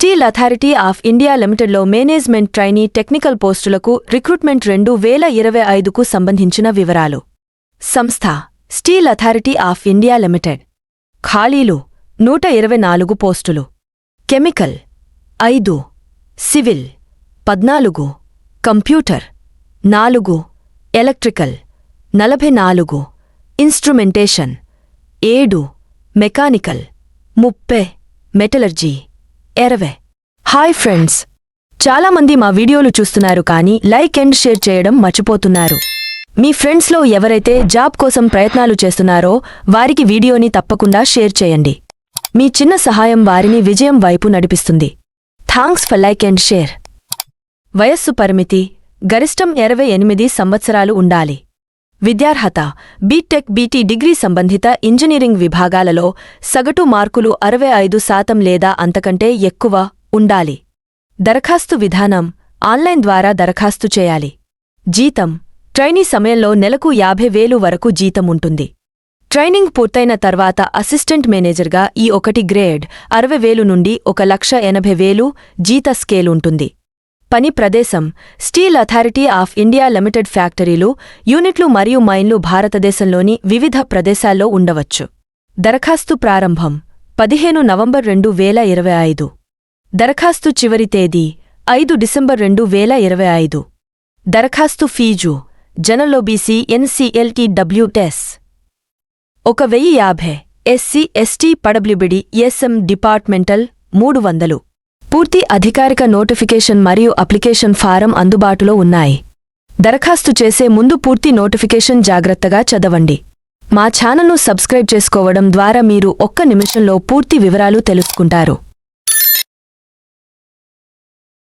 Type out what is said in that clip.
Steel authority of India లిమిటెడ్లో management trainee technical పోస్టులకు recruitment 2025కు సంబంధించిన వివరాలు. సంస్థ steel authority of India limited. ఖాళీలు 124 పోస్టులు. Chemical 5, civil 14, computer 4, electrical 44, instrumentation 7, mechanical 30, metallurgy 20. Hi friends, చాలామంది మా వీడియోలు చూస్తున్నారు కానీ లైక్ అండ్ షేర్ చేయడం మర్చిపోతున్నారు. మీ ఫ్రెండ్స్లో ఎవరైతే జాబ్ కోసం ప్రయత్నాలు చేస్తున్నారో వారికి వీడియోని తప్పకుండా షేర్ చేయండి. మీ చిన్న సహాయం వారిని విజయం వైపు నడిపిస్తుంది. Thanks for like and share. వయస్సు పరిమితి గరిష్టం 28 సంవత్సరాలు ఉండాలి. విద్యార్హత బీటెక్, బీటీ డిగ్రీ సంబంధిత ఇంజనీరింగ్ విభాగాలలో సగటు మార్కులు 65% లేదా అంతకంటే ఎక్కువ ఉండాలి. దరఖాస్తు విధానం ఆన్లైన్ ద్వారా దరఖాస్తు చేయాలి. జీతం ట్రైనీ సమయంలో నెలకు 50,000 వరకు జీతం ఉంటుంది. ట్రైనింగ్ పూర్తయిన తర్వాత అసిస్టెంట్ మేనేజర్గా ఈ 1 గ్రేడ్ 60,000 నుండి 1,80,000 జీత స్కేల్ ఉంటుంది. పని ప్రదేశం steel authority of India limited ఫ్యాక్టరీలు, యూనిట్లు మరియు మైన్లు భారతదేశంలోని వివిధ ప్రదేశాల్లో ఉండవచ్చు. దరఖాస్తు ప్రారంభం 15 నవంబర్ 2025. దరఖాస్తు చివరి తేదీ 5 డిసెంబర్ 2025. దరఖాస్తు fee general OBC NCLTW-TES 1050, SC ST PWBD ESM departmental 300. పూర్తి అధికారిక నోటిఫికేషన్ మరియు అప్లికేషన్ ఫారం అందుబాటులో ఉన్నాయి. దరఖాస్తు చేసే ముందు పూర్తి నోటిఫికేషన్ జాగ్రత్తగా చదవండి. మా ఛానల్ను సబ్స్క్రైబ్ చేసుకోవడం ద్వారా మీరు 1 నిమిషంలో పూర్తి వివరాలు తెలుసుకుంటారు.